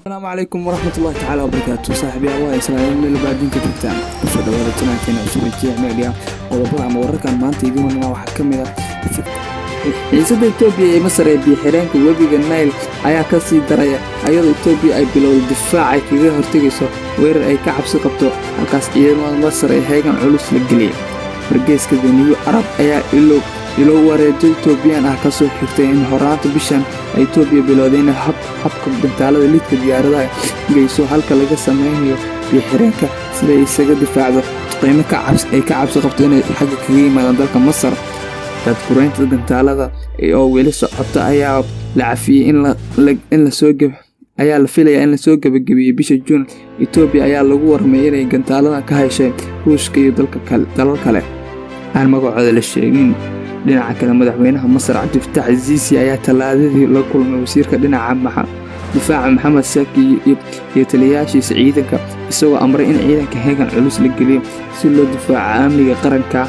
السلام عليكم ورحمة الله تعالى وبركاته. صاحبي الله إسرائيل اللي بعدين كتبتان وصل دولة تناكينا وسوري جيع ميديا وضبط موركا maanta idin waxa kamid ah ciidamada Itoobiya ee Masar ee biixireenka webiga Nile ayaa ka sii daraya ayadoo Itoobiya ay bilowday difaac ay kaga hortagayso weerar ay ka cabsi qabto halkaas ciidamada Masar ay heegan culus la geliyay wargeyska New Arab ayaa ilo wareejay Itoobiyaan ah ka soo xigtay in horaanta bishan ay Itoobiya bilowdeen habka dagaalada lidka diyaaradaha geyso halka laga sameeyo biixireenka sida ay isaga difaacdo qiimo ka cabsi qabto inay xagga kaga yimaadaan dalka Masar dadkureynta gantaalada oo weli socota ayaa la cafiyay in la soo gab ayaa la filayaa in la soo gabagabiyay bisha June Itoobiya ayaa lagu warmay inay gantaalada ka heshay Ruushka iyo dalal kale aan magacooda la sheegin dhinaca kale madaxweynaha Masar Cabdi Fattah al-Sisi ayaa talaadadii la kulmay wasiirka dhinaca difaaca Maxamed Saki iyo taliyaashiisa ciidanka isagoo amray in ciidanka heegan culus la geliyo si loo difaaco amniga qaranka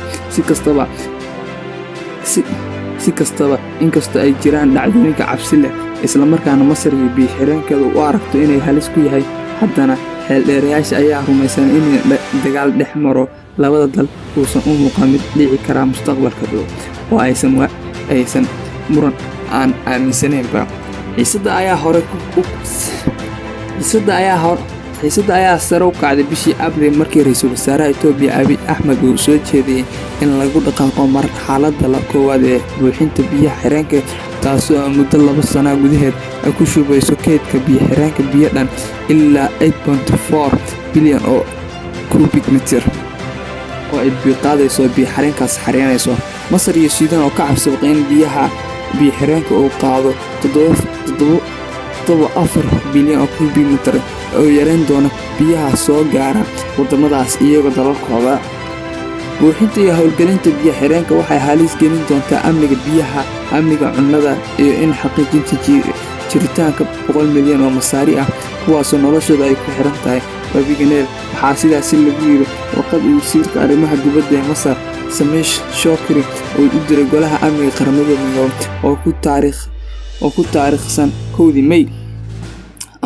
si kastaba inkastoo ay jiraan dhacdooyinka cabsi leh isla markaana Masar iyo biixireenkeedu u aragto inay halis ku yahay haddana xeeldheerayaasha ayaa rumaysan in dagaal dhex maro labada dal uusan u muuqan mid dhici kara mustaqbalka dhow oo aysan muran aan aaminsanaynba xiisadda ayaa sare u kacday bishii Abriil markii ra'iisul wasaaraha Itoobiya Abiy Ahmed uu soo jeediyay in lagu dhaqaaqo marxaladda la koowaad ee buuxinta biyaha xireenka taasoo muddo 2 sano gudaheed ay ku shubayso kaydka biyo xireenka biyo dhan ilaa 8.4 bilyan oo cubic meter oo ay biqaadayso biyo xireenkaas xareenayso Masar iyo Suudaan oo ka cabsi qabay in biyo xireenka uu qaado 7.4 bilyan oo cubic meter oo yareen doona biyaha soo gaara wadamadaas iyagoo dalalkooda buuxinta iyo hawlgelinta biyo xireenka waxay halis gelin doontaa amniga biyaha amniga cunnada iyo in xaqiijinta jiritaanka 100 milyan oo Masaari ah kuwaas oo noloshooda ay ku xiran tahay webiga Nile waxaa sidaas lagu yiri waqad uu wasiirka arrimaha dibadda ee Masar Samish Shokri oo u diray golaha amniga qaramada midoobay oo ku taariikhsan 1 May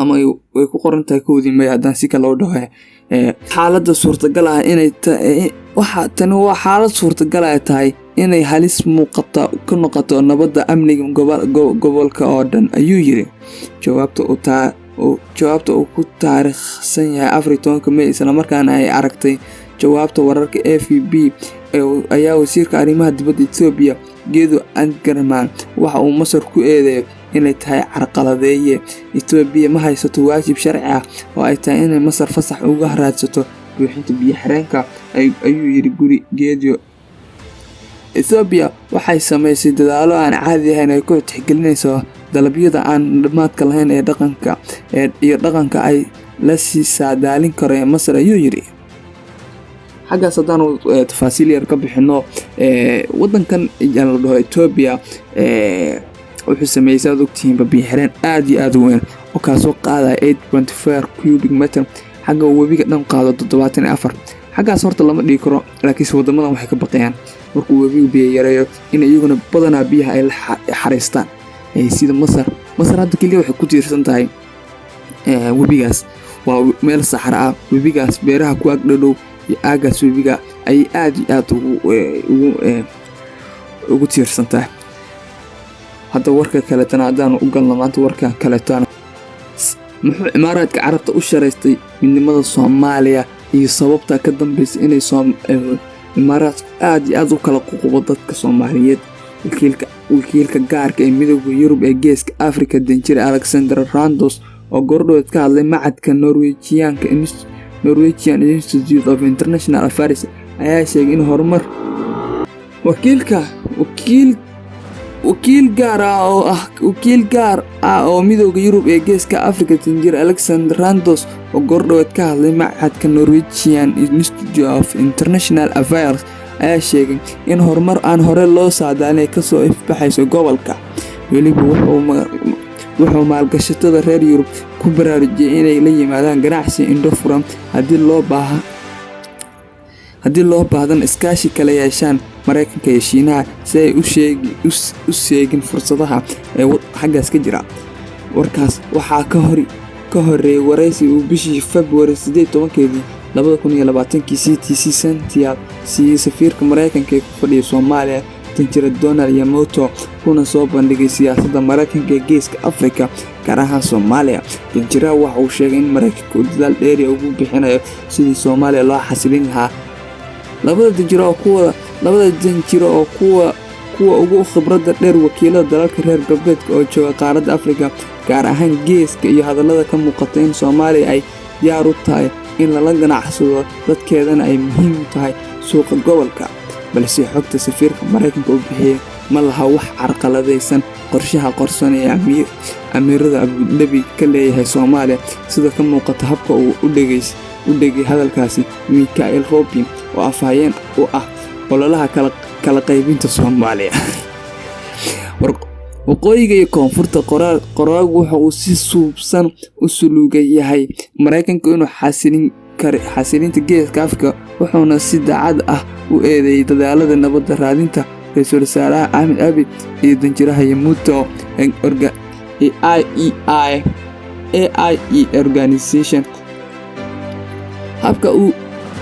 ama way ku qoran tahay 1 May haddaan si kale u dhahay xaaladda suurtagal ah inay tani waa xaalad suurtagal ah tahay inay halis muuqata ka noqoto nabadda amniga gobolka oo dhan ayuu yiri jawaabta uu ku taariikhsan yahay 14 May isla markaana ay aragtay jawaabta wararka FB ayaa wasiirka arrimaha dibadda Itoobiya Gedo Angarman waxa uu Masar ku eedeeyay inay tahay carqaladeeye Itoobiya ma haysato waajib sharci ah oo ay tahay inay Masar fasax uga raadsato buuxinta biyo xireenka ayuu yiri guri Gedo Itoobiya waxay sameysay dadaalo aan caadi ahayn ay ku tixgelinayso dalabyada aan dhamaadka lahayn ee dhaqanka ay la sii saadaalin kareen Masar ayuu yiri xaggaas haddaan tafaasiil yar ka bixino wadankan la dhaho Itoobiya wuxuu sameeyay saad ogtihiin biyo xireen aad iyo aad u weyn oo ka soo qaadaya 8.4 cubic meter xagga webiga dhan qaado 74 xaggaas horta lama dhigi karo laakiin wadamadan waxay ka baqayaan markuu webigu biyo yareeyo in iyaguna badanaa biyaha ay xareystaan sida Masar hadda kaliya waxay ku tiirsan tahay webigaas waa meel saxara ah webigaas beeraha ku agdhow iyo aagaas webiga ay aad iyo aad ugu tiirsan tahay hadda warka kale tan hadaan u galno maanta warka kale tan muxuu Imaaraadka Carabta u shareystay midnimada Soomaaliya iyo sababta ka dambeysay inay Imaaraadku aad iyo aad u kala ququbo dadka Soomaaliyeed wakiilka gaarka ee midowga Yurub ee Geeska Afrika Danjire Alexander Randos oo gordhood ka hadlay macadka Norwegian Institute of International Affairs ayaa sheegay in horumar wakiil gaar ah oo midowga Yurub ee Geeska Afrika Danjire Alexander Randos oo gordhood ka hadlay macadka Norwegian Institute of International Affairs ayaa sheegay in horumar aan hore loo saadaalin ka soo ifbaxayso gobolka weliba wuxuu maalgashatada reer Yurub ku baraarujiyay inay la yimaadaan ganacsi indho furan haddii loo baahdan iskaashi kala yeeshaan Mareykanka iyo Shiinaha si ay u sheegin fursadaha ee xaggaas ka jira. Warkaas waxaa ka horeeyay waraysi uu bishii February 18 2020 CTC Santiago siiyay safiirka Mareykanka ee ku fadhiya Soomaaliya Danjire Donald Yamamoto kuna soo bandhigay siyaasadda Mareykanka ee Geeska Afrika gaar ahaan Soomaaliya. Danjiraha waxa uu sheegay in Mareykanka uu dadaal dheeri ugu bixinayo sidii Soomaaliya loo xasilin lahaa. Labada danjiro oo kuwa ugu khibradda dheer wakiilada dalalka reer galbeedka oo jooga qaaradda Afrika gaar ahaan Geeska iyo hadallada ka muuqata in Soomaaliya ay diyaar u tahay in lala ganacsado dadkeedana ay muhiim u tahay suuqa gobolka. balse xogta safiirka Mareykanka uu bixiyay ma laha wax carqaladaysan qorshaha qorsan ee amiirada Abu Dhabi ka leeyahay Soomaaliya sida ka muuqata habka uu u dhagay hadalkaasi Mikael Robin oo afhayeen u ah ololaha kala qaybinta Soomaaliya. waqooyiga iyo koonfurta qoraagu waxa uu si suubsan u suluugay yahay Mareykanka inuu xasilinta Geeska Afrika wuxuuna si daacad ah u eedeeyay dadaalada nabadda raadinta ra'iisul wasaaraha Ahmed Abiy iyo danjiraha Yamamoto AIE organization.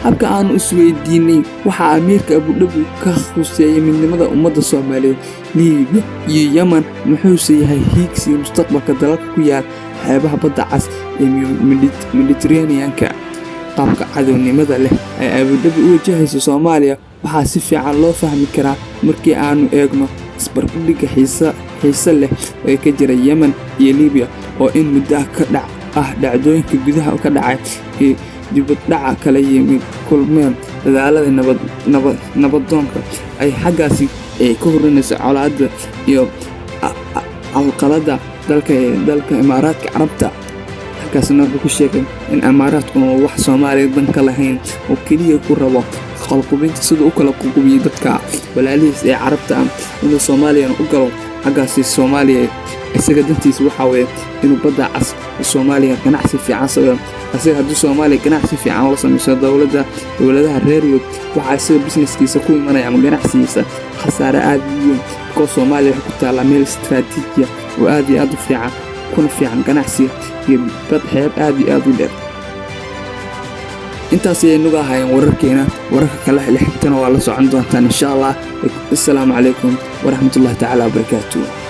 habka aan isweydiinay waxa amiirka Abu Dhabi ka khuseeyay midnimada ummadda Soomaaliyeed, Liibiya iyo Yemen muxuu yahay hiigsiga mustaqbalka dalalka ku yaal xeebaha badda cas ee Mediterranean-ka. qaabka cadownimada leh ee Abu Dhabi u wajahayso Soomaaliya waxaa si fiican loo fahmi karaa markii aanu eegno isbarbardhigga xiiso leh ee ka jira Yemen iyo Liibiya oo in muddo dhacdooyinka gudaha ka dhacay iyo dibadhaca kala yimid kulmeen dadaalada nabadoonka ay xaggaasi ka horinayso colaadda iyo alqalada dalka Imaaraadka Carabta. halkaasna wuxuu ku sheegay in Imaaraadku wax Soomaaliya dan ka lahayn oo kaliya ku rabo qalqubinta sida uu kala qubiyay dadka walaalihiis ee Carabta inuu Soomaaliya u galo xaggaasi. Soomaaliya isaga dantiisa waxa weeye inuu badda cas Soomaaliya ganacsi fiican sameeyo. haddii Soomaaliya ganacsi fiican la sameeyo dawladaha reer Yurub waxa isaga businesskiisa ku imanaya ama ganacsigiisa khasaare aad u weyn oo Soomaaliya ku taala meel istiraatiiji oo aad iyo aad u fiican kuna fiican ganacsi iyo bad xeeb aad iyo aad u dheer. intaas ayay nuga hayeen wararkeena. wararka kale xigtana waa la socon doontaan insha Allah. Assalaamu calaykum waraxmatullaahi ta'ala wabarakaatuh.